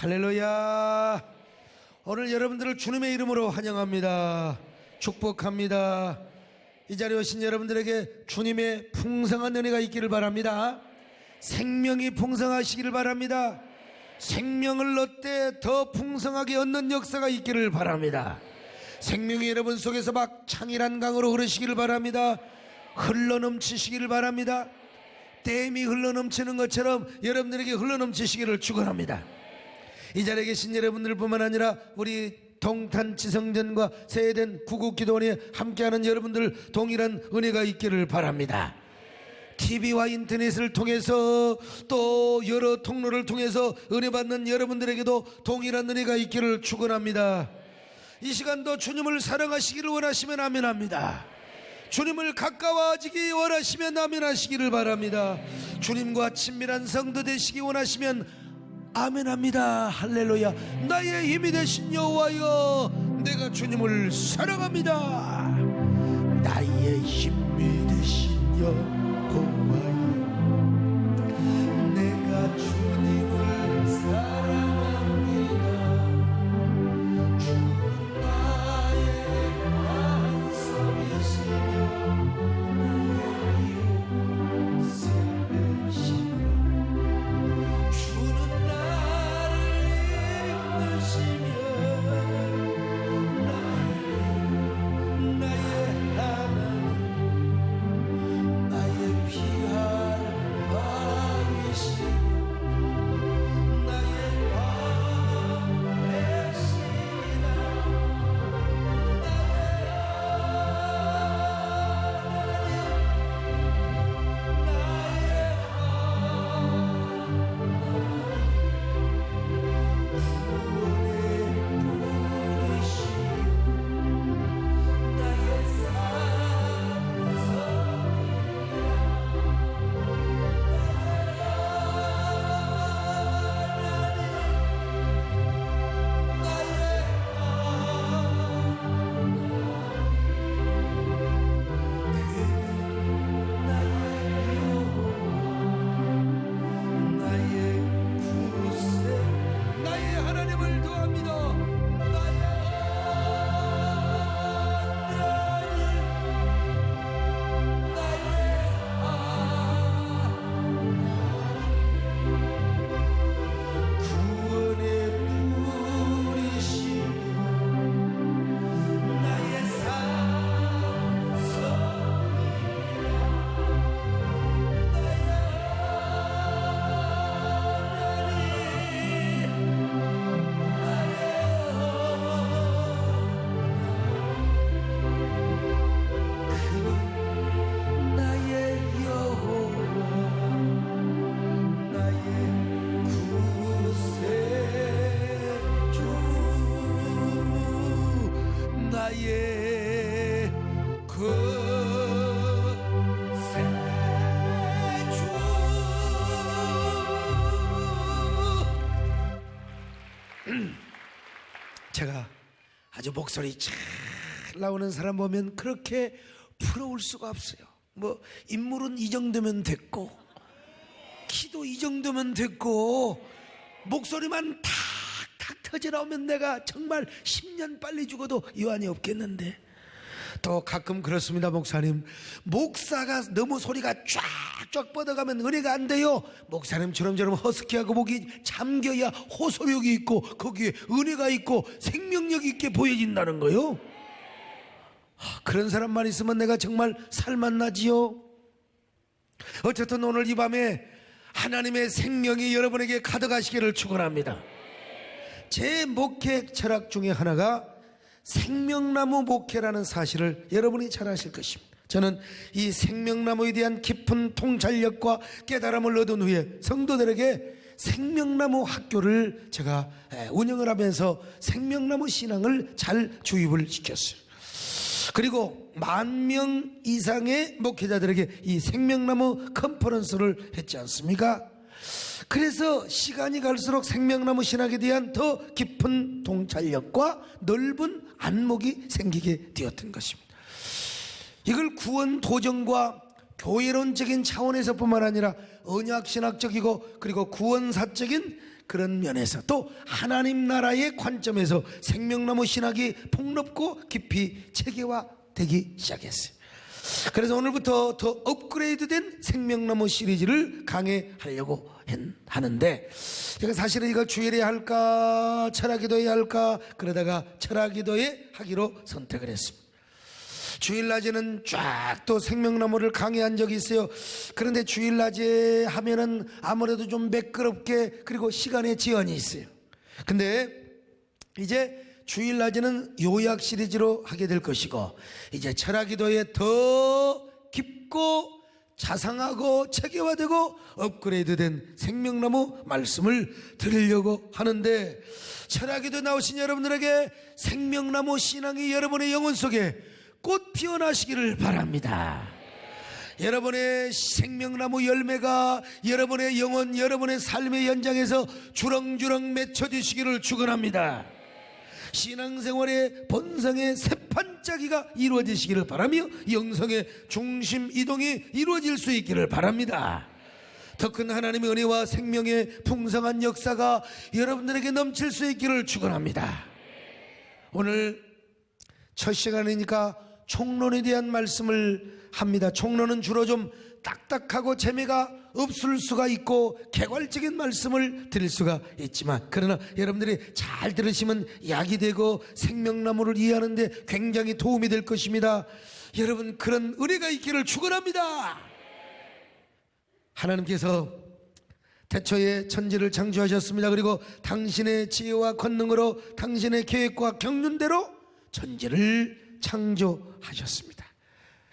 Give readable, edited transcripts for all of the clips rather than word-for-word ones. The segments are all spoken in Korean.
할렐루야. 오늘 여러분들을 주님의 이름으로 환영합니다. 축복합니다. 이 자리에 오신 여러분들에게 주님의 풍성한 은혜가 있기를 바랍니다. 생명이 풍성하시기를 바랍니다. 생명을 얻되 더 풍성하게 얻는 역사가 있기를 바랍니다. 생명이 여러분 속에서 막 창일한 강으로 흐르시기를 바랍니다. 흘러넘치시기를 바랍니다. 댐이 흘러넘치는 것처럼 여러분들에게 흘러넘치시기를 축원합니다. 이 자리에 계신 여러분들 뿐만 아니라 우리 동탄 지성전과 세eden 구국기도원에 함께하는 여러분들 동일한 은혜가 있기를 바랍니다. TV와 인터넷을 통해서 또 여러 통로를 통해서 은혜 받는 여러분들에게도 동일한 은혜가 있기를 축원합니다. 이 시간도 주님을 사랑하시기를 원하시면 아멘합니다. 주님을 가까워지기 원하시면 아멘하시기를 바랍니다. 주님과 친밀한 성도 되시기 원하시면 아멘합니다. 할렐루야. 나의 힘이 되신 여호와여, 내가 주님을 사랑합니다. 나의 힘이 되신 여호와여, 내가 주님을 사랑합니다. 주는 나의 반석이시며 나의 요새이시며 주는 제가 아주 목소리 잘 나오는 사람 보면 그렇게 부러울 수가 없어요. 뭐 인물은 이 정도면 됐고, 키도 이 정도면 됐고, 목소리만 탁탁 터져 나오면 내가 정말 10년 빨리 죽어도 여한이 없겠는데, 또 가끔 그렇습니다. 목사님, 목사가 너무 소리가 쫙쫙 뻗어가면 은혜가 안 돼요. 목사님처럼 저런 허스키하고 목이 잠겨야 호소력이 있고 거기에 은혜가 있고 생명력 있게 보여진다는 거요. 그런 사람만 있으면 내가 정말 살맛나지요. 어쨌든 오늘 이 밤에 하나님의 생명이 여러분에게 가득하시기를 축원합니다. 제 목회 철학 중에 하나가 생명나무 목회라는 사실을 여러분이 잘 아실 것입니다. 저는 이 생명나무에 대한 깊은 통찰력과 깨달음을 얻은 후에 성도들에게 생명나무 학교를 제가 운영을 하면서 생명나무 신앙을 잘 주입을 시켰어요. 그리고 10,000명 이상의 목회자들에게 이 생명나무 컨퍼런스를 했지 않습니까? 그래서 시간이 갈수록 생명나무 신학에 대한 더 깊은 통찰력과 넓은 안목이 생기게 되었던 것입니다. 이걸 구원 도전과 교회론적인 차원에서뿐만 아니라 언약신학적이고 그리고 구원사적인 그런 면에서 또 하나님 나라의 관점에서 생명나무 신학이 폭넓고 깊이 체계화되기 시작했어요. 그래서 오늘부터 더 업그레이드된 생명나무 시리즈를 강해하려고 하는데, 제가 사실은 이걸 주일에 할까 철학기도에 할까 그러다가 철학기도에 하기로 선택을 했습니다. 주일낮에는 쫙 또 생명나무를 강의한 적이 있어요. 그런데 주일낮에 하면은 아무래도 좀 매끄럽게, 그리고 시간에 제한이 있어요. 근데 이제 주일낮에는 요약 시리즈로 하게 될 것이고, 이제 철학기도에 더 깊고 자상하고 체계화되고 업그레이드된 생명나무 말씀을 드리려고 하는데, 철학기도 나오신 여러분들에게 생명나무 신앙이 여러분의 영혼 속에 꽃 피어나시기를 바랍니다. 여러분의 생명나무 열매가 여러분의 영혼, 여러분의 삶의 연장에서 주렁주렁 맺혀지시기를 축원합니다. 신앙생활의 본성의 새판짜기가 이루어지시기를 바라며 영성의 중심 이동이 이루어질 수 있기를 바랍니다. 더 큰 하나님의 은혜와 생명의 풍성한 역사가 여러분들에게 넘칠 수 있기를 축원합니다. 오늘 첫 시간이니까 총론에 대한 말씀을 합니다. 총론은 주로 좀 딱딱하고 재미가 없을 수가 있고 개괄적인 말씀을 드릴 수가 있지만, 그러나 여러분들이 잘 들으시면 약이 되고 생명나무를 이해하는데 굉장히 도움이 될 것입니다. 여러분, 그런 은혜가 있기를 축원합니다. 하나님께서 태초에 천지를 창조하셨습니다. 그리고 당신의 지혜와 권능으로 당신의 계획과 경륜대로 천지를 창조하셨습니다.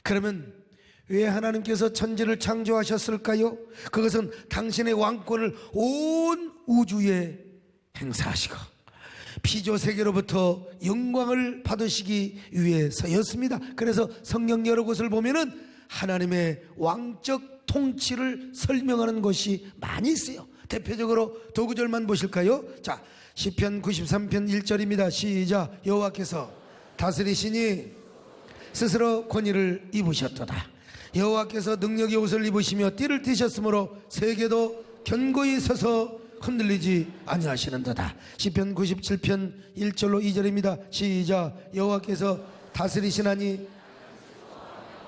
그러면 왜 하나님께서 천지를 창조하셨을까요? 그것은 당신의 왕권을 온 우주에 행사하시고 피조세계로부터 영광을 받으시기 위해서였습니다. 그래서 성경 여러 곳을 보면은 하나님의 왕적 통치를 설명하는 것이 많이 있어요. 대표적으로 도구절만 보실까요? 자, 시편 93편 1절입니다. 시작. 여호와께서 다스리시니 스스로 권위를 입으셨도다. 여호와께서 능력의 옷을 입으시며 띠를 띠셨으므로 세계도 견고히 서서 흔들리지 아니하시는도다. 시편 97편 1절로 2절입니다. 시작. 여호와께서 다스리시나니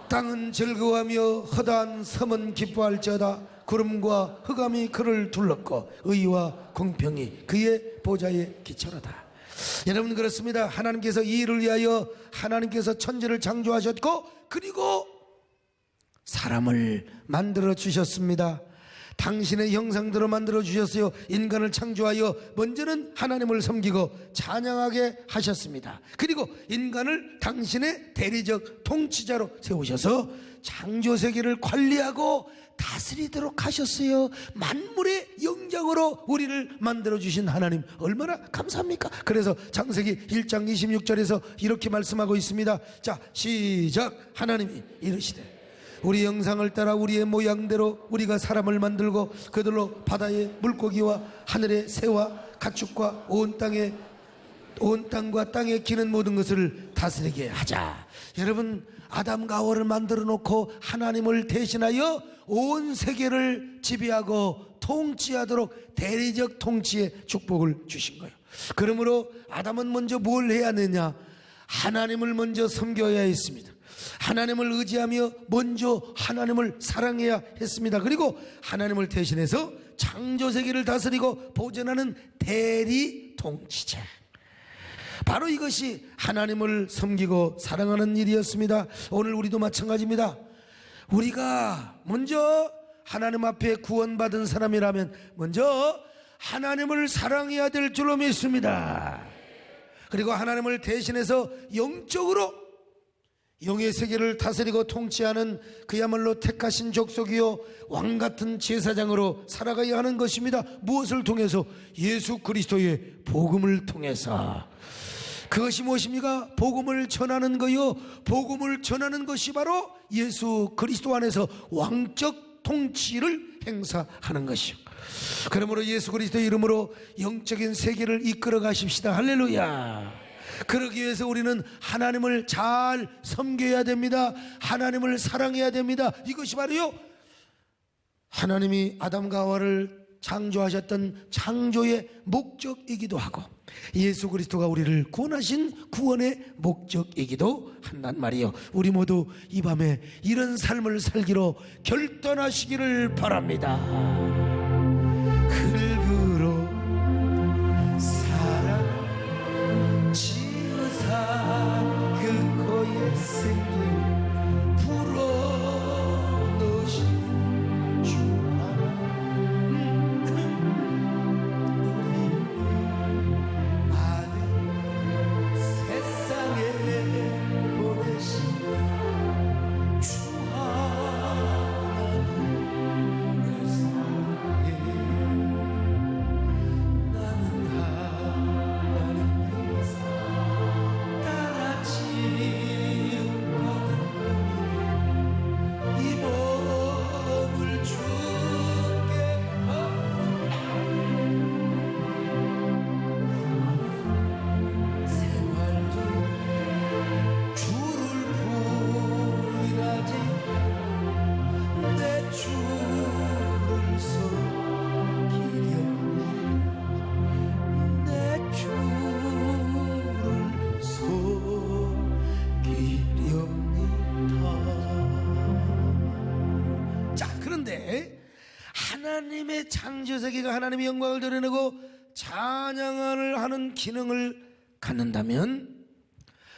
땅은 즐거워하며 허다한 섬은 기뻐할지어다. 구름과 흑암이 그를 둘렀고 의와 공평이 그의 보좌에 기초로다. 여러분, 그렇습니다. 하나님께서 이 일을 위하여 하나님께서 천지를 창조하셨고 그리고 사람을 만들어 주셨습니다. 당신의 형상대로 만들어 주셨어요. 인간을 창조하여 먼저는 하나님을 섬기고 찬양하게 하셨습니다. 그리고 인간을 당신의 대리적 통치자로 세우셔서 창조세계를 관리하고 다스리도록 하셨어요. 만물의 영장으로 우리를 만들어주신 하나님 얼마나 감사합니까? 그래서 창세기 1장 26절에서 이렇게 말씀하고 있습니다. 자, 시작. 하나님이 이르시되 우리 영상을 따라 우리의 모양대로 우리가 사람을 만들고 그들로 바다의 물고기와 하늘의 새와 가축과 온 땅과 땅에 기는 모든 것을 다스리게 하자. 여러분, 아담과 하와를 만들어 놓고 하나님을 대신하여 온 세계를 지배하고 통치하도록 대리적 통치의 축복을 주신 거예요. 그러므로 아담은 먼저 뭘 해야 하느냐? 하나님을 먼저 섬겨야 했습니다. 하나님을 의지하며 먼저 하나님을 사랑해야 했습니다. 그리고 하나님을 대신해서 창조세계를 다스리고 보존하는 대리 통치자, 바로 이것이 하나님을 섬기고 사랑하는 일이었습니다. 오늘 우리도 마찬가지입니다. 우리가 먼저 하나님 앞에 구원받은 사람이라면 먼저 하나님을 사랑해야 될 줄로 믿습니다. 그리고 하나님을 대신해서 영적으로 영의 세계를 다스리고 통치하는 그야말로 택하신 족속이요 왕같은 제사장으로 살아가야 하는 것입니다. 무엇을 통해서? 예수 그리스도의 복음을 통해서. 그것이 무엇입니까? 복음을 전하는 거요. 복음을 전하는 것이 바로 예수 그리스도 안에서 왕적 통치를 행사하는 것이요. 그러므로 예수 그리스도의 이름으로 영적인 세계를 이끌어 가십시다. 할렐루야. 그러기 위해서 우리는 하나님을 잘 섬겨야 됩니다. 하나님을 사랑해야 됩니다. 이것이 바로요, 하나님이 아담과 하와를 창조하셨던 창조의 목적이기도 하고 예수 그리스도가 우리를 구원하신 구원의 목적이기도 한단 말이요. 우리 모두 이 밤에 이런 삶을 살기로 결단하시기를 바랍니다. 흙으로 사람 지으사 그 코에 생긴 불어넣으신 주 하나님의 창조세계가 하나님의 영광을 드러내고 찬양을 하는 기능을 갖는다면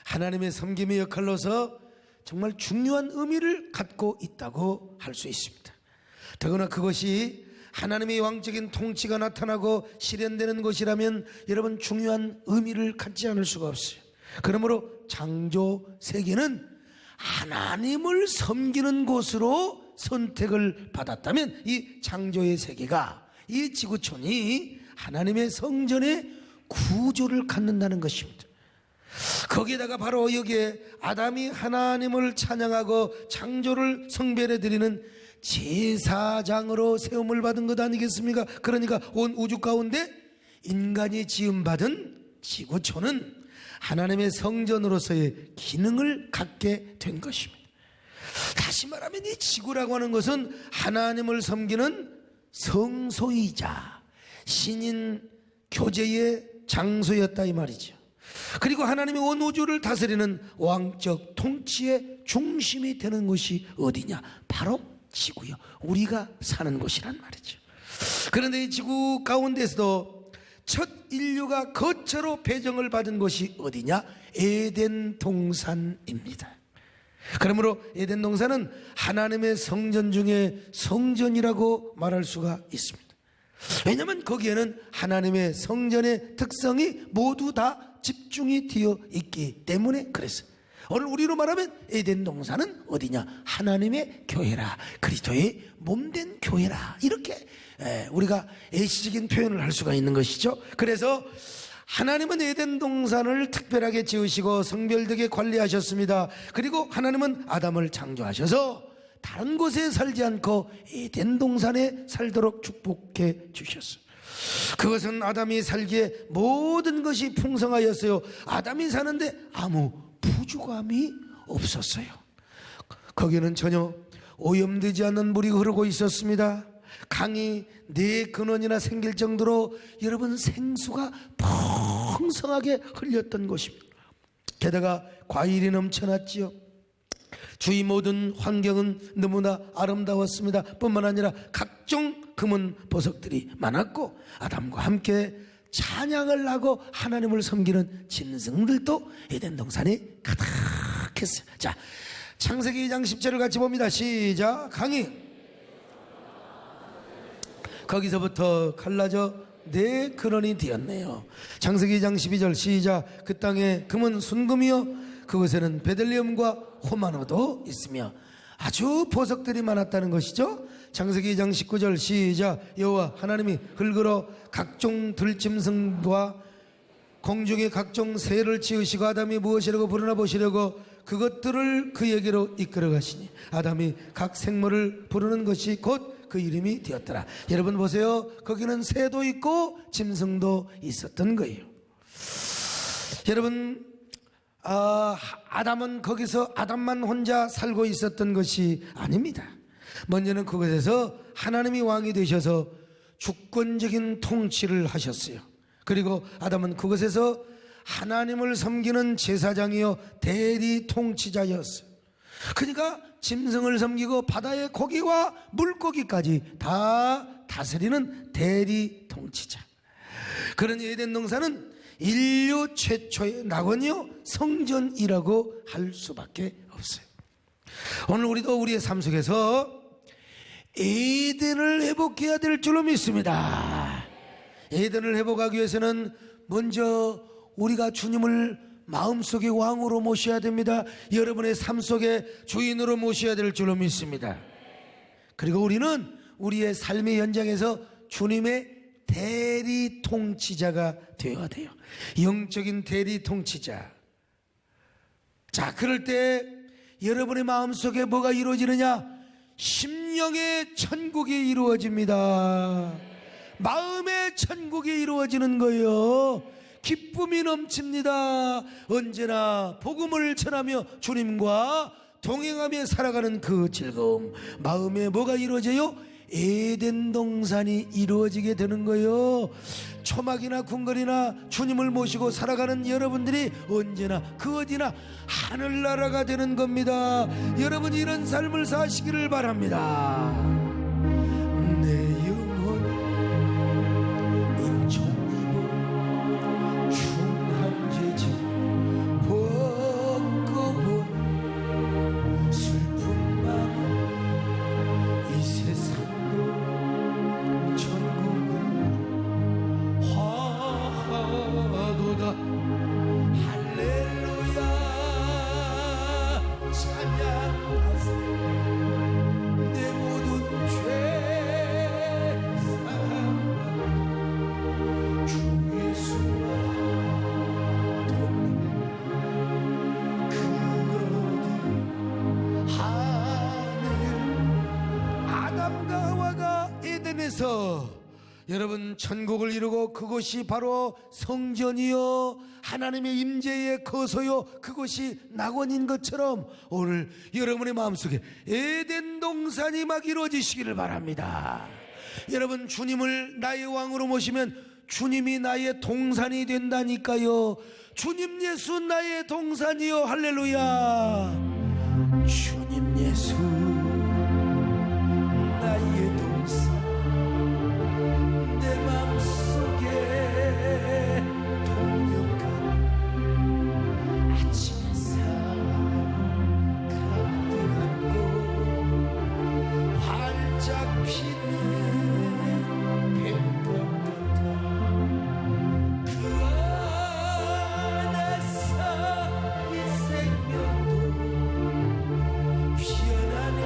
하나님의 섬김의 역할로서 정말 중요한 의미를 갖고 있다고 할 수 있습니다. 더구나 그것이 하나님의 왕적인 통치가 나타나고 실현되는 것이라면 여러분 중요한 의미를 갖지 않을 수가 없어요. 그러므로 창조세계는 하나님을 섬기는 곳으로 선택을 받았다면 이 창조의 세계가, 이 지구촌이 하나님의 성전의 구조를 갖는다는 것입니다. 거기에다가 바로 여기에 아담이 하나님을 찬양하고 창조를 성별해 드리는 제사장으로 세움을 받은 것 아니겠습니까? 그러니까 온 우주 가운데 인간이 지음받은 지구촌은 하나님의 성전으로서의 기능을 갖게 된 것입니다. 다시 말하면 이 지구라고 하는 것은 하나님을 섬기는 성소이자 신인 교제의 장소였다 이 말이죠. 그리고 하나님이 온 우주를 다스리는 왕적 통치의 중심이 되는 곳이 어디냐? 바로 지구요. 우리가 사는 곳이란 말이죠. 그런데 이 지구 가운데서도 첫 인류가 거처로 배정을 받은 곳이 어디냐? 에덴 동산입니다. 그러므로 에덴 동산은 하나님의 성전 중에 성전이라고 말할 수가 있습니다. 왜냐하면 거기에는 하나님의 성전의 특성이 모두 다 집중이 되어 있기 때문에 그랬어요. 오늘 우리로 말하면 에덴 동산은 어디냐? 하나님의 교회라, 그리스도의 몸된 교회라, 이렇게 우리가 애시적인 표현을 할 수가 있는 것이죠. 그래서 하나님은 에덴 동산을 특별하게 지으시고 성별되게 관리하셨습니다. 그리고 하나님은 아담을 창조하셔서 다른 곳에 살지 않고 에덴 동산에 살도록 축복해 주셨어요. 그것은 아담이 살기에 모든 것이 풍성하였어요. 아담이 사는데 아무 부족함이 없었어요. 거기는 전혀 오염되지 않는 물이 흐르고 있었습니다. 강이 4근원이나 생길 정도로 여러분 생수가 풍성하게 흘렸던 곳입니다. 게다가 과일이 넘쳐났지요. 주위 모든 환경은 너무나 아름다웠습니다. 뿐만 아니라 각종 금은 보석들이 많았고 아담과 함께 찬양을 하고 하나님을 섬기는 짐승들도 에덴 동산에 가득했어요. 자, 창세기 2장 10절을 같이 봅니다. 시작. 강이 거기서부터 갈라져 4근원이 되었네요. 창세기 2장 12절 시작. 그 땅에 금은 순금이요 그곳에는 베들레헴과 호마노도 있으며 아주 보석들이 많았다는 것이죠. 창세기 2장 19절 시작. 여호와 하나님이 흙으로 각종 들짐승과 공중의 각종 새를 지으시고 아담이 무엇이라고 부르나 보시려고 그것들을 그에게로 이끌어 가시니 아담이 각 생물을 부르는 것이 곧 그 이름이 되었더라. 여러분 보세요. 거기는 새도 있고 짐승도 있었던 거예요. 여러분 아담은 거기서 아담만 혼자 살고 있었던 것이 아닙니다. 먼저는 그곳에서 하나님이 왕이 되셔서 주권적인 통치를 하셨어요. 그리고 아담은 그곳에서 하나님을 섬기는 제사장이요 대리 통치자였어요. 그러니까 짐승을 섬기고 바다의 고기와 물고기까지 다 다스리는 대리 통치자. 그런 에덴 동산은 인류 최초의 낙원이요 성전이라고 할 수밖에 없어요. 오늘 우리도 우리의 삶 속에서 에덴을 회복해야 될 줄로 믿습니다. 에덴을 회복하기 위해서는 먼저 우리가 주님을 마음속의 왕으로 모셔야 됩니다. 여러분의 삶 속에 주인으로 모셔야 될 줄로 믿습니다. 그리고 우리는 우리의 삶의 현장에서 주님의 대리 통치자가 되어야 돼요. 영적인 대리 통치자. 자, 그럴 때 여러분의 마음속에 뭐가 이루어지느냐? 심령의 천국이 이루어집니다. 마음의 천국이 이루어지는 거예요. 기쁨이 넘칩니다. 언제나 복음을 전하며 주님과 동행하며 살아가는 그 즐거움. 마음에 뭐가 이루어져요? 에덴 동산이 이루어지게 되는 거예요. 초막이나 궁궐이나 주님을 모시고 살아가는 여러분들이 언제나 그 어디나 하늘나라가 되는 겁니다. 여러분이 이런 삶을 사시기를 바랍니다. 내 영혼 인종이고 중한 죄지 벗고본 슬픈 마음 이 세상으로 천국을 화하도다. 할렐루야 찬양하세. 내 모든 죄 사함 주 예수와 동행 그 어디 하늘. 아담과 하와가 에덴에서 여러분 천국을 이루고 그곳이 바로 성전이요 하나님의 임재의 거소요 그곳이 낙원인 것처럼 오늘 여러분의 마음속에 에덴 동산이 막 이루어지시기를 바랍니다. 여러분 주님을 나의 왕으로 모시면 주님이 나의 동산이 된다니까요. 주님 예수 나의 동산이요. 할렐루야. 주님 예수 나의 동산. 내 맘속에 동역한 아침 햇살 가득한 곳 활짝 피는 뱀꽃 같아. 그 안에서 이 생명도 피어나는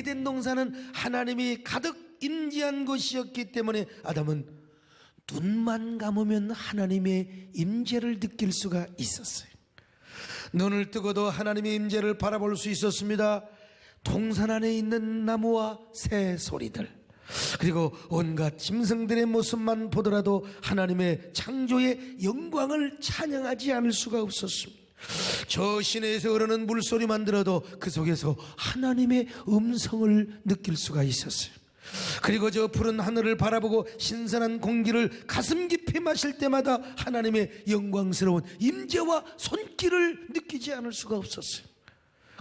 에덴 동산은 하나님이 가득 임재한 곳이었기 때문에 아담은 눈만 감으면 하나님의 임재를 느낄 수가 있었어요. 눈을 뜨고도 하나님의 임재를 바라볼 수 있었습니다. 동산 안에 있는 나무와 새 소리들 그리고 온갖 짐승들의 모습만 보더라도 하나님의 창조의 영광을 찬양하지 않을 수가 없었습니다. 저 시내에서 흐르는 물소리만 들어도 그 속에서 하나님의 음성을 느낄 수가 있었어요. 그리고 저 푸른 하늘을 바라보고 신선한 공기를 가슴 깊이 마실 때마다 하나님의 영광스러운 임재와 손길을 느끼지 않을 수가 없었어요.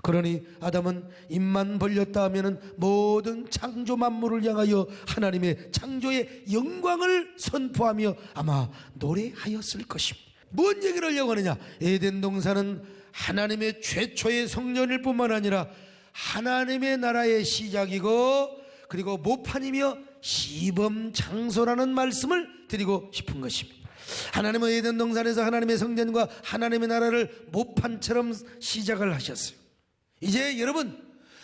그러니 아담은 입만 벌렸다 하면은 모든 창조 만물을 향하여 하나님의 창조의 영광을 선포하며 아마 노래하였을 것입니다. 뭔 얘기를 하려고 하느냐? 에덴 동산은 하나님의 최초의 성전일 뿐만 아니라 하나님의 나라의 시작이고 그리고 모판이며 시범 장소라는 말씀을 드리고 싶은 것입니다. 하나님은 에덴 동산에서 하나님의 성전과 하나님의 나라를 모판처럼 시작을 하셨어요. 이제 여러분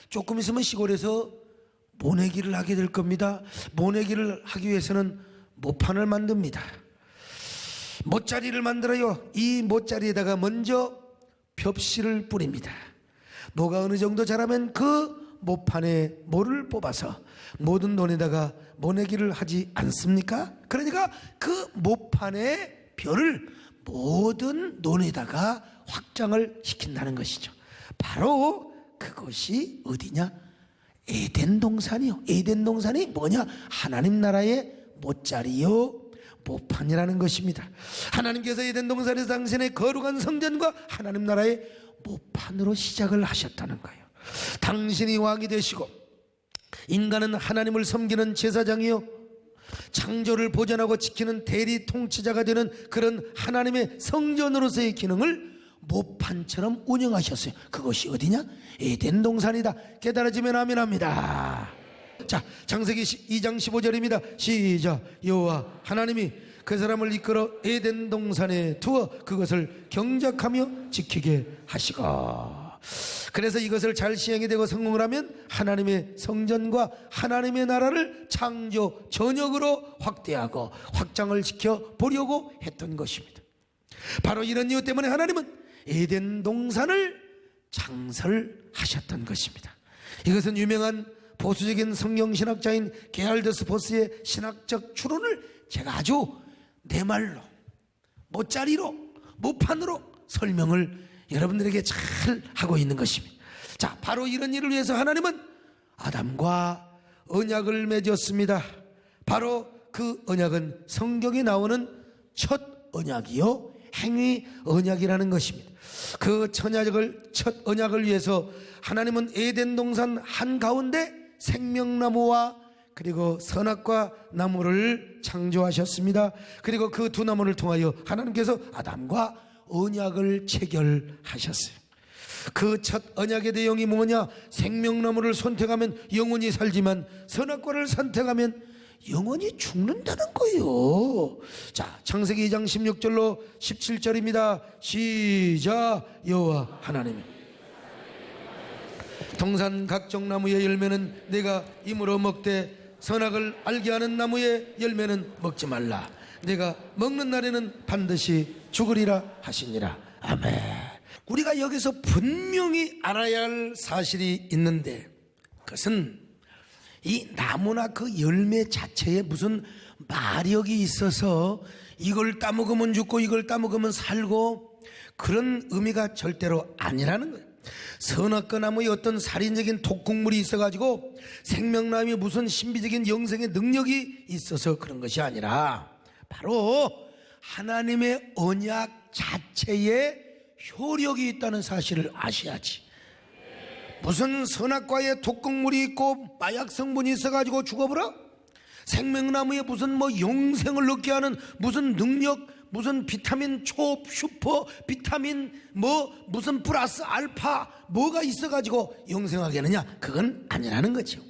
조금 있으면 시골에서 모내기를 하게 될 겁니다. 모내기를 하기 위해서는 모판을 만듭니다. 모짜리를 만들어요. 이 모짜리에다가 먼저 벽실을 뿌립니다. 모가 어느 정도 자라면 그 모판에 모를 뽑아서 모든 논에다가 모내기를 하지 않습니까? 그러니까 그 모판의 벼를 모든 논에다가 확장을 시킨다는 것이죠. 바로 그것이 어디냐? 에덴 동산이요. 에덴 동산이 뭐냐? 하나님 나라의 모짜리요 모판이라는 것입니다. 하나님께서 에덴 동산에서 당신의 거룩한 성전과 하나님 나라의 모판으로 시작을 하셨다는 거예요. 당신이 왕이 되시고 인간은 하나님을 섬기는 제사장이요 창조를 보존하고 지키는 대리 통치자가 되는 그런 하나님의 성전으로서의 기능을 모판처럼 운영하셨어요. 그것이 어디냐? 에덴 동산이다. 깨달아지면 아멘합니다. 자, 창세기 2장 15절입니다. 시작. 여호와 하나님이 그 사람을 이끌어 에덴 동산에 두어 그것을 경작하며 지키게 하시고, 그래서 이것을 잘 시행이 되고 성공을 하면 하나님의 성전과 하나님의 나라를 창조 전역으로 확대하고 확장을 시켜 보려고 했던 것입니다. 바로 이런 이유 때문에 하나님은 에덴 동산을 창설하셨던 것입니다. 이것은 유명한 보수적인 성경신학자인 게할더스 보스의 신학적 추론을 제가 아주 내 말로 모짜리로 모판으로 설명을 여러분들에게 잘 하고 있는 것입니다. 자, 바로 이런 일을 위해서 하나님은 아담과 언약을 맺었습니다. 바로 그 언약은 성경에 나오는 첫 언약이요 행위 언약이라는 것입니다. 그 첫 언약을 위해서 하나님은 에덴 동산 한가운데 생명나무와 그리고 선악과 나무를 창조하셨습니다. 그리고 그 두 나무를 통하여 하나님께서 아담과 언약을 체결하셨어요. 그 첫 언약의 내용이 뭐냐? 생명나무를 선택하면 영원히 살지만 선악과를 선택하면 영원히 죽는다는 거예요. 자, 창세기 2장 16절로 17절입니다. 시작. 여호와 하나님이 동산 각종 나무의 열매는 내가 임으로 먹되 선악을 알게 하는 나무의 열매는 먹지 말라. 내가 먹는 날에는 반드시 죽으리라 하시니라. 아멘. 우리가 여기서 분명히 알아야 할 사실이 있는데, 그것은 이 나무나 그 열매 자체에 무슨 마력이 있어서 이걸 따먹으면 죽고 이걸 따먹으면 살고 그런 의미가 절대로 아니라는 거예요. 선악과 나무에 어떤 살인적인 독극물이 있어가지고 생명나무에 무슨 신비적인 영생의 능력이 있어서 그런 것이 아니라 바로 하나님의 언약 자체에 효력이 있다는 사실을 아셔야지. 무슨 선악과에 독극물이 있고 마약 성분이 있어가지고 죽어버려? 생명나무에 무슨 영생을 얻게 하는 무슨 능력, 무슨 비타민 초, 슈퍼, 비타민 무슨 플러스 알파 뭐가 있어가지고 영생하게 하느냐? 그건 아니라는 거죠.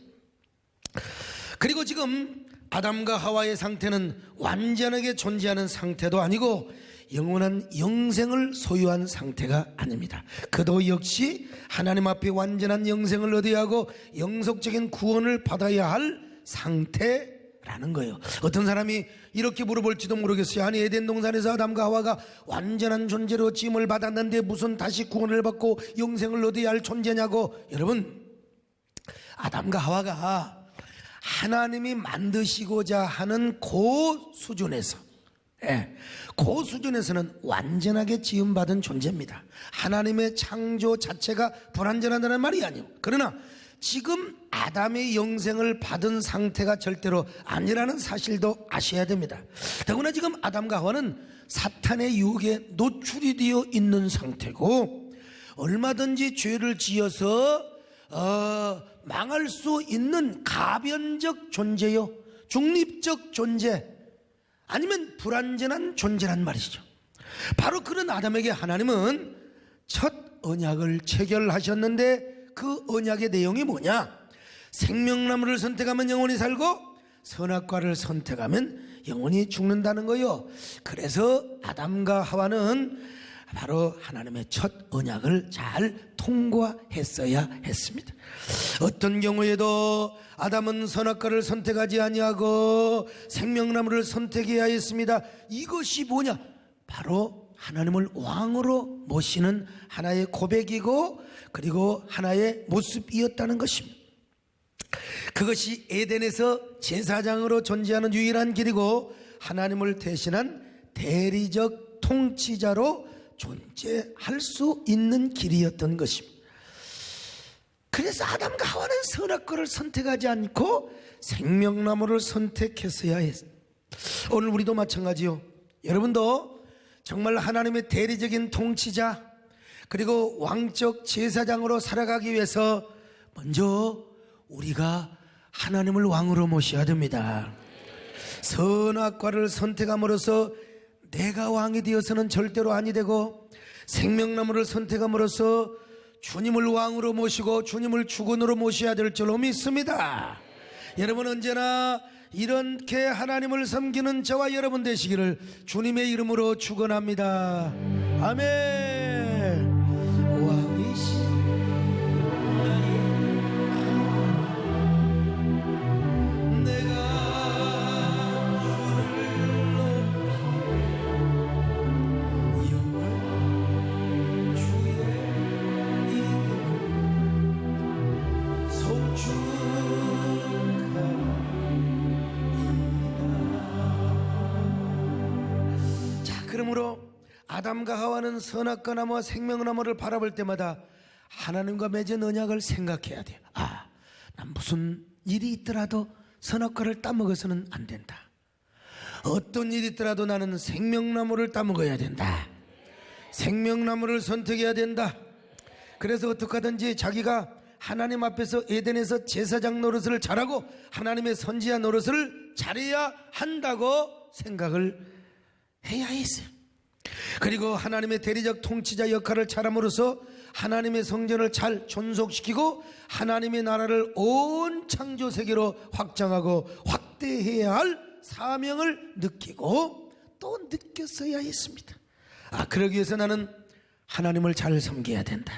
그리고 지금 아담과 하와의 상태는 완전하게 존재하는 상태도 아니고 영원한 영생을 소유한 상태가 아닙니다. 그도 역시 하나님 앞에 완전한 영생을 얻어야 하고 영속적인 구원을 받아야 할 상태라는 거예요. 어떤 사람이 이렇게 물어볼지도 모르겠어요. 아니, 에덴 동산에서 아담과 하와가 완전한 존재로 지음을 받았는데 무슨 다시 구원을 받고 영생을 얻어야 할 존재냐고. 여러분, 아담과 하와가 하나님이 만드시고자 하는 그 수준에서, 그 수준에서는 완전하게 지음받은 존재입니다. 하나님의 창조 자체가 불완전하다는 말이 아니에요. 그러나 지금 아담의 영생을 받은 상태가 절대로 아니라는 사실도 아셔야 됩니다. 더구나 지금 아담과 하와는 사탄의 유혹에 노출이 되어 있는 상태고 얼마든지 죄를 지어서 망할 수 있는 가변적 존재요, 중립적 존재, 아니면 불완전한 존재란 말이죠. 바로 그런 아담에게 하나님은 첫 언약을 체결하셨는데 그 언약의 내용이 뭐냐? 생명나무를 선택하면 영원히 살고 선악과를 선택하면 영원히 죽는다는 거요. 그래서 아담과 하와는 바로 하나님의 첫 언약을 잘 통과했어야 했습니다. 어떤 경우에도 아담은 선악과를 선택하지 아니하고 생명나무를 선택해야 했습니다. 이것이 뭐냐? 바로 하나님을 왕으로 모시는 하나의 고백이고 그리고 하나의 모습이었다는 것입니다. 그것이 에덴에서 제사장으로 존재하는 유일한 길이고 하나님을 대신한 대리적 통치자로 존재할 수 있는 길이었던 것입니다. 그래서 아담과 하와는 선악과를 선택하지 않고 생명나무를 선택했어야 했습니다. 오늘 우리도 마찬가지요. 여러분도 정말 하나님의 대리적인 통치자 그리고 왕적 제사장으로 살아가기 위해서 먼저 우리가 하나님을 왕으로 모셔야 됩니다. 선악과를 선택함으로써 내가 왕이 되어서는 절대로 아니 되고 생명나무를 선택함으로써 주님을 왕으로 모시고 주님을 주권으로 모셔야 될 줄로 믿습니다. 여러분 언제나 이렇게 하나님을 섬기는 저와 여러분 되시기를 주님의 이름으로 축원합니다. 아멘. 왕이신 나의 하나님 내가 주를 높이네 영원 주의 이름 송축하리이다. 자, 그러므로 아담과 하와는 선악과 나무와 생명나무를 바라볼 때마다 하나님과 맺은 언약을 생각해야 돼요. 난 무슨 일이 있더라도 선악과를 따먹어서는 안 된다. 어떤 일이 있더라도 나는 생명나무를 따먹어야 된다. 생명나무를 선택해야 된다. 그래서 어떻게 하든지 자기가 하나님 앞에서 에덴에서 제사장 노릇을 잘하고 하나님의 선지자 노릇을 잘해야 한다고 생각을 해야 했어요. 그리고 하나님의 대리적 통치자 역할을 잘함으로써 하나님의 성전을 잘 존속시키고 하나님의 나라를 온 창조 세계로 확장하고 확대해야 할 사명을 느끼고 또 느꼈어야 했습니다. 그러기 위해서 나는 하나님을 잘 섬겨야 된다.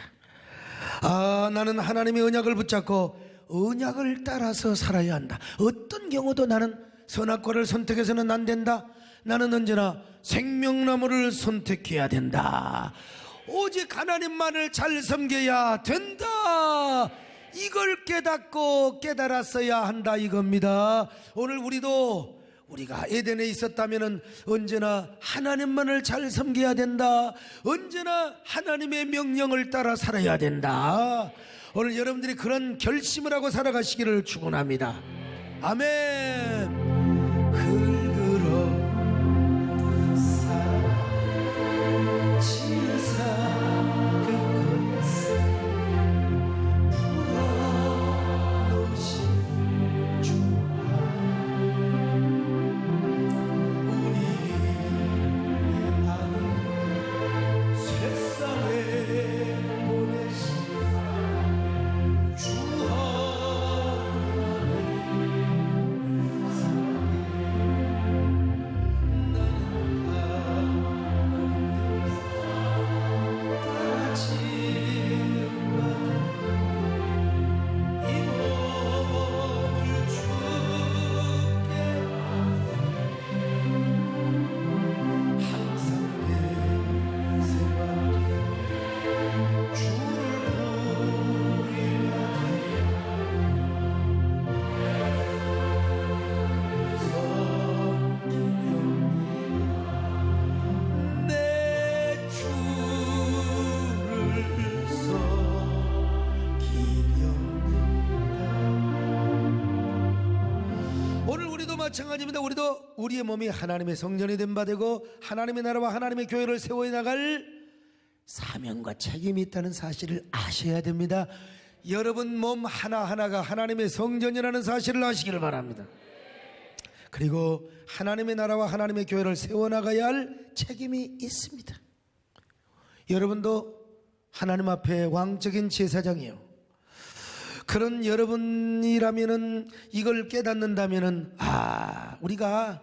나는 하나님의 언약을 붙잡고 언약을 따라서 살아야 한다. 어떤 경우도 나는 선악과를 선택해서는 안 된다. 나는 언제나 생명나무를 선택해야 된다. 오직 하나님만을 잘 섬겨야 된다. 이걸 깨닫고 깨달았어야 한다 이겁니다. 오늘 우리가 에덴에 있었다면 언제나 하나님만을 잘 섬겨야 된다. 언제나 하나님의 명령을 따라 살아야 된다. 오늘 여러분들이 그런 결심을 하고 살아가시기를 축원합니다. 아멘. 마찬가지입니다. 우리도 우리의 몸이 하나님의 성전이 된 바 되고 하나님의 나라와 하나님의 교회를 세워 나갈 사명과 책임이 있다는 사실을 아셔야 됩니다. 여러분 몸 하나하나가 하나님의 성전이라는 사실을 아시기를 바랍니다. 그리고 하나님의 나라와 하나님의 교회를 세워나가야 할 책임이 있습니다. 여러분도 하나님 앞에 왕적인 제사장이요, 그런 여러분이라면은, 이걸 깨닫는다면은, 우리가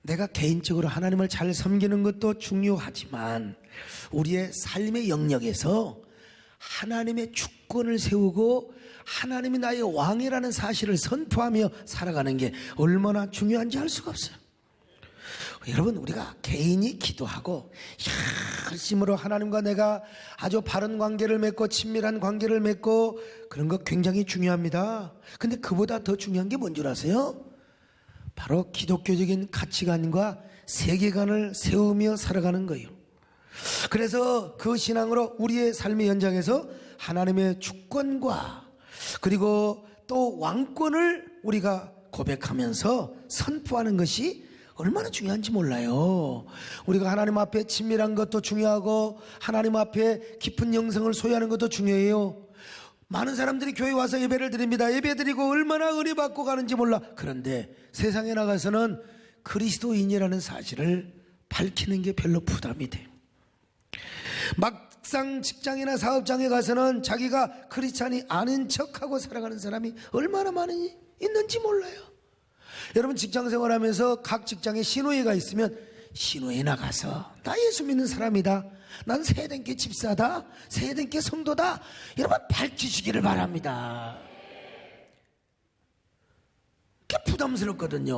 내가 개인적으로 하나님을 잘 섬기는 것도 중요하지만 우리의 삶의 영역에서 하나님의 주권을 세우고 하나님이 나의 왕이라는 사실을 선포하며 살아가는 게 얼마나 중요한지 알 수가 없어요. 여러분, 우리가 개인이 기도하고 열심으로 하나님과 내가 아주 바른 관계를 맺고 친밀한 관계를 맺고 그런 거 굉장히 중요합니다. 근데 그보다 더 중요한 게 뭔 줄 아세요? 바로 기독교적인 가치관과 세계관을 세우며 살아가는 거예요. 그래서 그 신앙으로 우리의 삶의 현장에서 하나님의 주권과 그리고 또 왕권을 우리가 고백하면서 선포하는 것이 얼마나 중요한지 몰라요. 우리가 하나님 앞에 친밀한 것도 중요하고 하나님 앞에 깊은 영성을 소유하는 것도 중요해요. 많은 사람들이 교회 와서 예배를 드립니다. 예배 드리고 얼마나 은혜 받고 가는지 몰라. 그런데 세상에 나가서는 그리스도인이라는 사실을 밝히는 게 별로 부담이 돼요. 막상 직장이나 사업장에 가서는 자기가 크리스찬이 아닌 척하고 살아가는 사람이 얼마나 많이 있는지 몰라요. 여러분, 직장 생활하면서 각 직장에 신호회가 있으면 신호회 나가서 나 예수 믿는 사람이다, 난 세대께 집사다, 세대께 성도다, 여러분 밝히시기를 바랍니다. 그게 부담스럽거든요.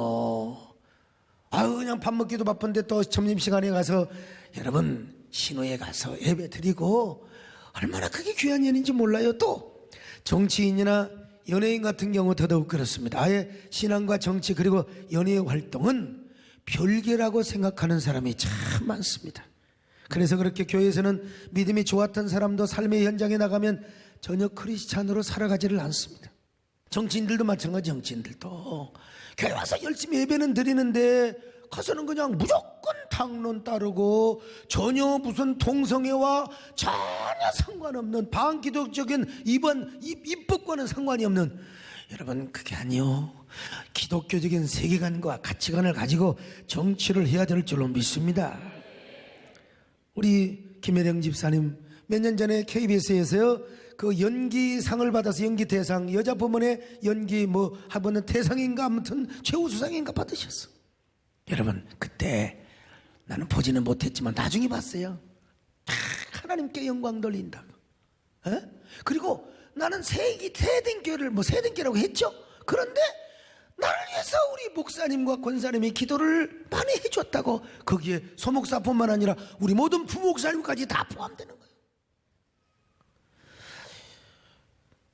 그냥 밥 먹기도 바쁜데 또 점심시간에 가서 여러분 신호에 가서 예배 드리고 얼마나 그게 귀한 일인지 몰라요. 또 정치인이나 연예인 같은 경우 더더욱 그렇습니다. 아예 신앙과 정치 그리고 연예 활동은 별개라고 생각하는 사람이 참 많습니다. 그래서 그렇게 교회에서는 믿음이 좋았던 사람도 삶의 현장에 나가면 전혀 크리스찬으로 살아가지를 않습니다. 정치인들도 마찬가지. 정치인들도 교회 와서 열심히 예배는 드리는데 가서는 그냥 무조건 당론 따르고 전혀 무슨 동성애와 전혀 상관없는 반기독적인 입법과는 상관이 없는, 여러분 그게 아니요, 기독교적인 세계관과 가치관을 가지고 정치를 해야 될 줄로 믿습니다. 우리 김혜령 집사님 몇 년 전에 KBS에서요 그 연기상을 받아서 연기대상, 여자 부문의 연기 하고는 대상인가 아무튼 최우수상인가 받으셨어. 여러분 그때 나는 보지는 못했지만 나중에 봤어요. 하나님께 영광 돌린다. 그리고 나는 세den교를 세den교라고 했죠. 그런데 나를 위해서 우리 목사님과 권사님이 기도를 많이 해줬다고. 거기에 소목사뿐만 아니라 우리 모든 부목사님까지 다 포함되는 거예요.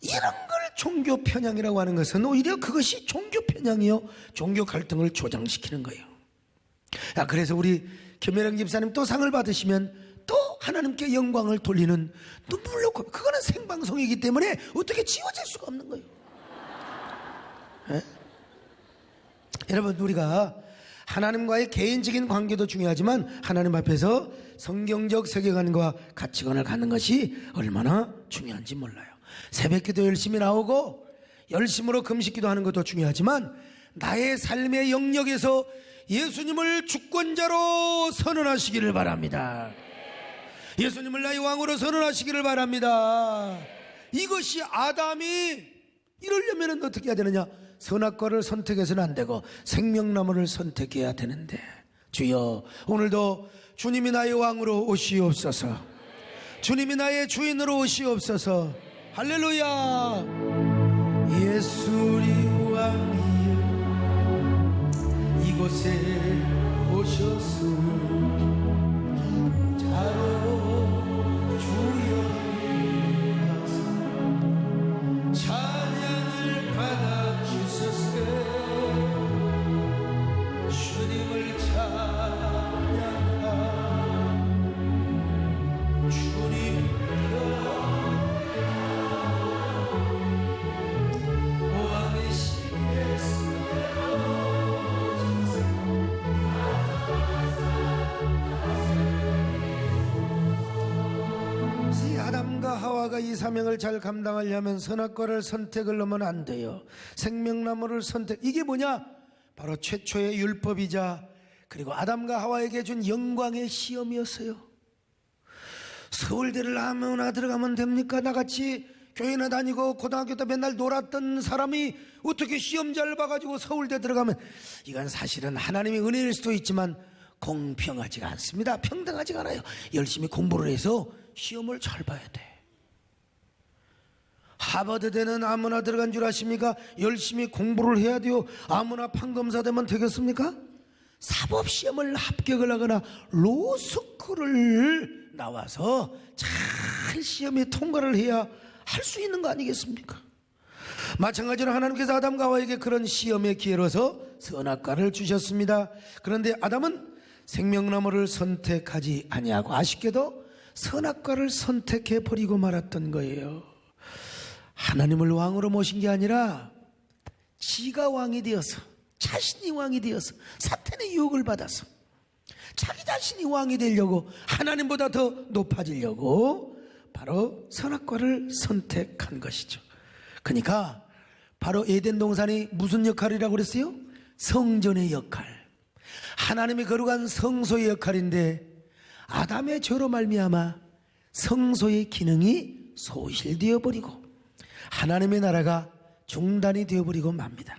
이런 걸 종교 편향이라고 하는 것은 오히려 그것이 종교 편향이요, 종교 갈등을 조장시키는 거예요. 그래서 우리 김혜령 집사님 또 상을 받으시면 또 하나님께 영광을 돌리는 눈물로, 그거는 생방송이기 때문에 어떻게 지워질 수가 없는 거예요. 여러분, 우리가 하나님과의 개인적인 관계도 중요하지만 하나님 앞에서 성경적 세계관과 가치관을 갖는 것이 얼마나 중요한지 몰라요. 새벽기도 열심히 나오고 열심으로 금식기도 하는 것도 중요하지만 나의 삶의 영역에서 예수님을 주권자로 선언하시기를 바랍니다. 예수님을 나의 왕으로 선언하시기를 바랍니다. 이것이 아담이 이러려면 어떻게 해야 되느냐? 선악과를 선택해서는 안 되고 생명나무를 선택해야 되는데, 주여 오늘도 주님이 나의 왕으로 오시옵소서. 주님이 나의 주인으로 오시옵소서. 할렐루야. 예수리 왕이여 이곳에 오셔서 자로 주여 찬양을 받아 주소서. 주님을 찬양하 주님 아담과 하와가 이 사명을 잘 감당하려면 선악과를 선택을 하면 안 돼요. 생명나무를 이게 뭐냐? 바로 최초의 율법이자 그리고 아담과 하와에게 준 영광의 시험이었어요. 서울대를 아무나 들어가면 됩니까? 나같이 교회나 다니고 고등학교 때 맨날 놀았던 사람이 어떻게 시험 잘 봐가지고 서울대 들어가면, 이건 사실은 하나님의 은혜일 수도 있지만 공평하지가 않습니다. 평등하지가 않아요. 열심히 공부를 해서 시험을 잘 봐야 돼. 하버드대는 아무나 들어간 줄 아십니까? 열심히 공부를 해야 돼요. 아무나 판검사 되면 되겠습니까? 사법시험을 합격을 하거나 로스쿨을 나와서 잘 시험에 통과를 해야 할 수 있는 거 아니겠습니까? 마찬가지로 하나님께서 아담과 하와에게 그런 시험의 기회로서 선악과를 주셨습니다. 그런데 아담은 생명나무를 선택하지 아니하고 아쉽게도 선악과를 선택해 버리고 말았던 거예요. 하나님을 왕으로 모신 게 아니라 지가 왕이 되어서, 자신이 왕이 되어서 사탄의 유혹을 받아서 자기 자신이 왕이 되려고, 하나님보다 더 높아지려고 바로 선악과를 선택한 것이죠. 그러니까 바로 에덴 동산이 무슨 역할이라고 그랬어요? 성전의 역할, 하나님의 거룩한 성소의 역할인데, 아담의 죄로 말미암아 성소의 기능이 소실되어 버리고 하나님의 나라가 중단이 되어버리고 맙니다.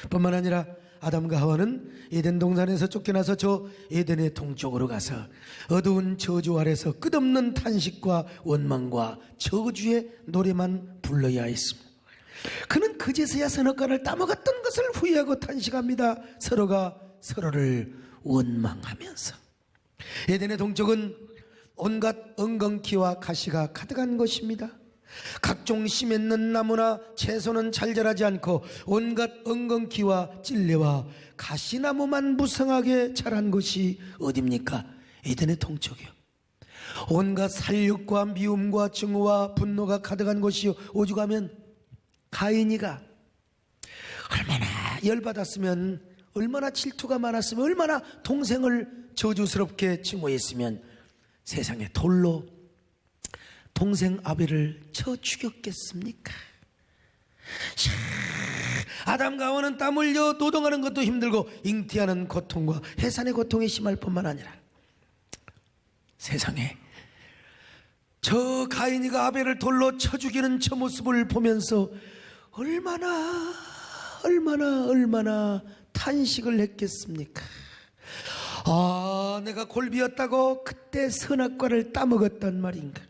뿐만 아니라 아담과 하와는 에덴 동산에서 쫓겨나서 저 에덴의 동쪽으로 가서 어두운 저주 아래서 끝없는 탄식과 원망과 저주의 노래만 불러야 했습니다. 그는 그제서야 선악과를 따먹었던 것을 후회하고 탄식합니다. 서로가 서로를 원망하면서. 에덴의 동쪽은 온갖 엉겅퀴와 가시가 가득한 곳입니다. 각종 씨 맺는 나무나 채소는 잘 자라지 않고 온갖 엉겅퀴와 찔레와 가시나무만 무성하게 자란 곳이 어딥니까? 에덴의 동쪽이요. 온갖 살육과 미움과 증오와 분노가 가득한 곳이요. 오죽하면 가인이가 얼마나 열받았으면, 얼마나 질투가 많았으면, 얼마나 동생을 저주스럽게 증오했으면 세상에 돌로 동생 아벨을 쳐 죽였겠습니까? 아담과 하와는 땀 흘려 노동하는 것도 힘들고 잉태하는 고통과 해산의 고통이 심할 뿐만 아니라 세상에 저 가인이가 아벨을 돌로 쳐 죽이는 저 모습을 보면서 얼마나 탄식을 했겠습니까? 아, 내가 골비였다고 그때 선악과를 따먹었단 말인가?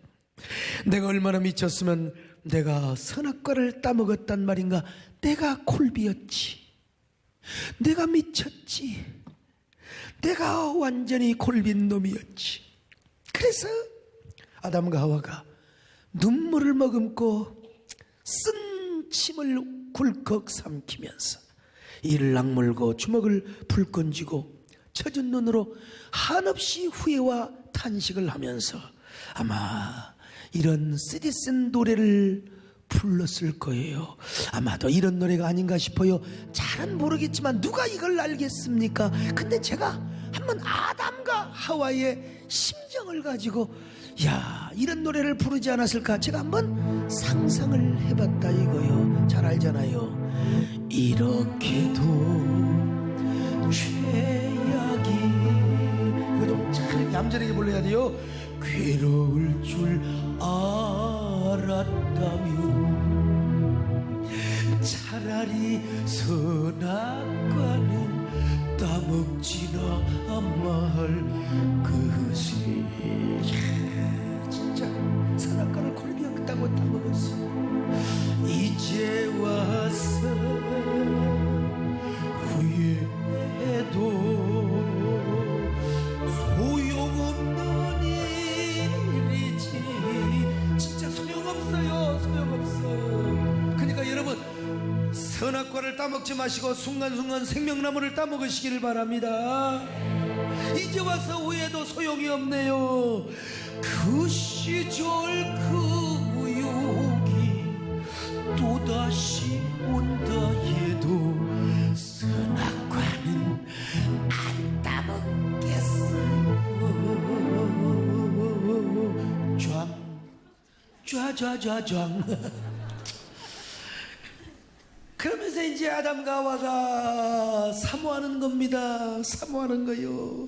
내가 얼마나 미쳤으면 내가 선악과를 따먹었단 말인가? 내가 골비였지, 내가 미쳤지, 내가 완전히 골빈 놈이었지. 그래서 아담과 하와가 눈물을 머금고 쓴 침을 굴컥 삼키면서 이를 악물고 주먹을 불끈 쥐고 젖은 눈으로 한없이 후회와 탄식을 하면서 아마 이런 쓰디쓴 노래를 불렀을 거예요. 아마도 이런 노래가 아닌가 싶어요. 잘은 모르겠지만 누가 이걸 알겠습니까? 근데 제가 한번 아담과 하와의 심정을 가지고 야, 이런 노래를 부르지 않았을까? 제가 한번 상상을 해봤다 이거요. 잘 알잖아요. 이렇게도 죄악이, 이거 좀 잘 얌전하게 불러야 돼요. 괴로울 줄 알았다면 차라리 선악과는 따먹지나 말 것이. 진짜 선악과를 골비었다고 따먹었어. 이제 와서 후회해도 소용없는 일이지. 진짜 소용없어요. 소용없어. 그러니까 여러분, 선악과를 따먹지 마시고 순간순간 생명나무를 따먹으시기를 바랍니다. 이제 와서 후회도 소용이 없네요. 그 시절 그 유혹이 또다시 온다 해도 선악과는 안 따먹겠어요. 쫙 그러면서 이제 아담과 하와가 사모하는 겁니다. 사모하는 거요.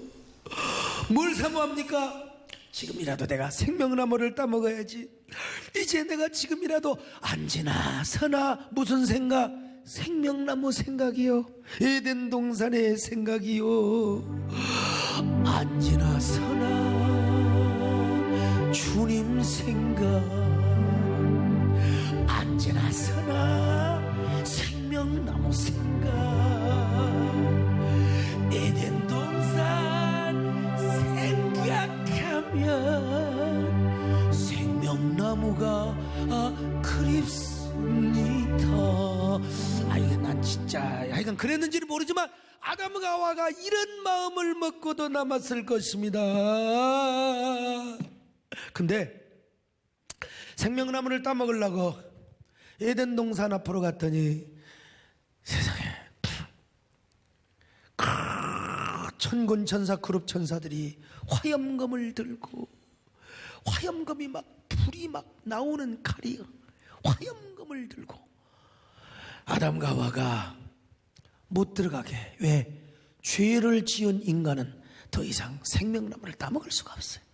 뭘 사모합니까? 지금이라도 내가 생명나무를 따먹어야지. 이제 내가 지금이라도 앉으나 서나 무슨 생각? 생명나무 생각이요, 에덴 동산의 생각이요. 앉으나 서나 주님 생각, 앉으나 서나 생명나무 생각. 에덴 동산 생각하면 생명나무가 그립습니다. 이건 난 진짜 이건 그랬는지는 모르지만 아담과 하와가 이런 마음을 먹고도 남았을 것입니다. 근데 생명나무를 따먹으려고 에덴 동산 앞으로 갔더니 세상에 천군 천사 그룹 천사들이 화염검을 들고, 화염검이 막 불이 막 나오는 칼이요, 화염검을 들고 아담과 하와가 못 들어가게. 왜? 죄를 지은 인간은 더 이상 생명나무를 따먹을 수가 없어요.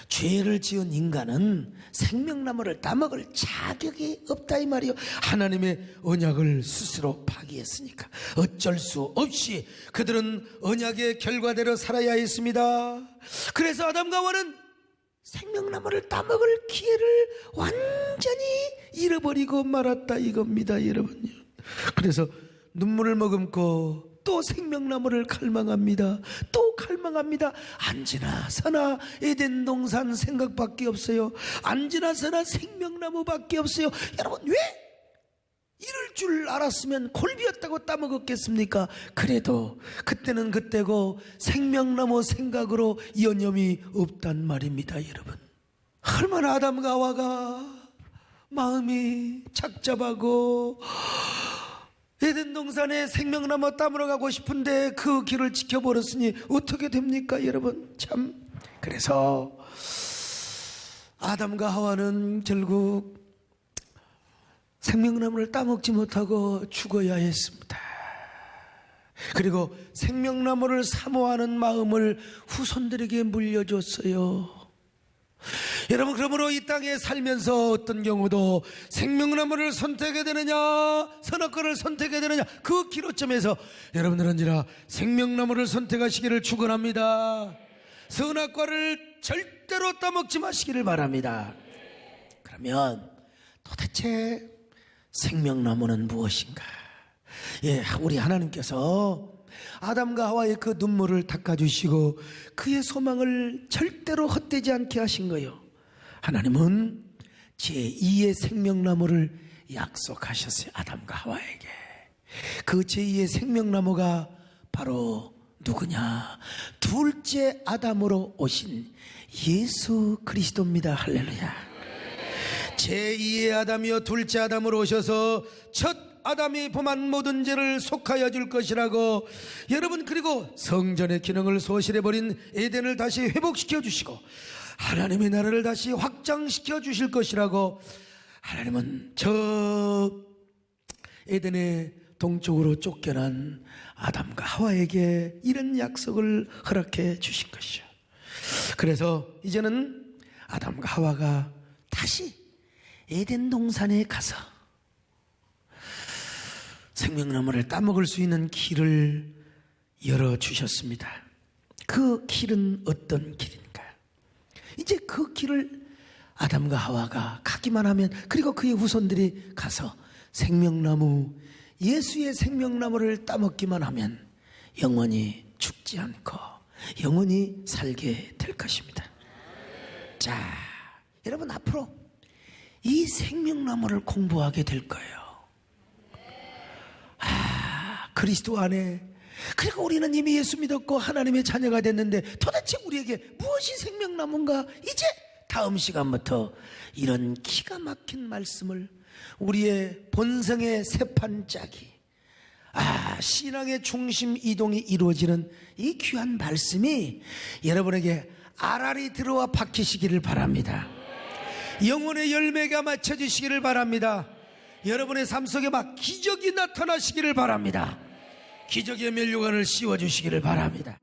죄를 지은 인간은 생명나무를 따먹을 자격이 없다 이 말이요. 하나님의 언약을 스스로 파기했으니까 어쩔 수 없이 그들은 언약의 결과대로 살아야 했습니다. 그래서 아담과 하와는 생명나무를 따먹을 기회를 완전히 잃어버리고 말았다 이겁니다, 여러분요. 그래서 눈물을 머금고 또 생명나무를 갈망합니다. 또 갈망합니다. 앉으나 서나 에덴 동산 생각밖에 없어요. 앉으나 서나 생명나무밖에 없어요. 여러분, 왜? 이럴 줄 알았으면 골비였다고 따먹었겠습니까? 그래도 그때는 그때고 생명나무 생각으로 여념이 없단 말입니다, 여러분. 얼마나 아담과 하와가 마음이 착잡하고 에덴 동산에 생명나무 따먹으러 가고 싶은데 그 길을 지켜버렸으니 어떻게 됩니까, 여러분? 참. 그래서 아담과 하와는 결국 생명나무를 따먹지 못하고 죽어야 했습니다. 그리고 생명나무를 사모하는 마음을 후손들에게 물려줬어요. 여러분, 그러므로 이 땅에 살면서 어떤 경우도 생명나무를 선택해야 되느냐, 선악과를 선택해야 되느냐, 그 기로점에서 여러분들은지라 생명나무를 선택하시기를 축원합니다. 선악과를 절대로 따먹지 마시기를 바랍니다. 그러면 도대체 생명나무는 무엇인가? 우리 하나님께서 아담과 하와의 그 눈물을 닦아주시고 그의 소망을 절대로 헛되지 않게 하신 거예요. 하나님은 제2의 생명나무를 약속하셨어요, 아담과 하와에게. 그 제2의 생명나무가 바로 누구냐? 둘째 아담으로 오신 예수 그리스도입니다. 할렐루야. 제2의 아담이요 둘째 아담으로 오셔서 첫 아담이 범한 모든 죄를 속하여 줄 것이라고. 여러분, 그리고 성전의 기능을 소실해버린 에덴을 다시 회복시켜 주시고 하나님의 나라를 다시 확장시켜 주실 것이라고. 하나님은 저 에덴의 동쪽으로 쫓겨난 아담과 하와에게 이런 약속을 허락해 주신 것이죠. 그래서 이제는 아담과 하와가 다시 에덴 동산에 가서 생명나무를 따먹을 수 있는 길을 열어주셨습니다. 그 길은 어떤 길인가? 이제 그 길을 아담과 하와가 가기만 하면, 그리고 그의 후손들이 가서 생명나무, 예수의 생명나무를 따먹기만 하면 영원히 죽지 않고 영원히 살게 될 것입니다. 자, 여러분, 앞으로 이 생명나무를 공부하게 될 거예요. 그리스도 안에. 그리고 우리는 이미 예수 믿었고 하나님의 자녀가 됐는데 도대체 우리에게 무엇이 생명나무인가? 이제 다음 시간부터 이런 기가 막힌 말씀을 우리의 본성의 세판짜기, 신앙의 중심 이동이 이루어지는 이 귀한 말씀이 여러분에게 알알이 들어와 박히시기를 바랍니다. 영혼의 열매가 맺혀지시기를 바랍니다. 여러분의 삶 속에 막 기적이 나타나시기를 바랍니다. 기적의 면류관을 씌워주시기를 바랍니다.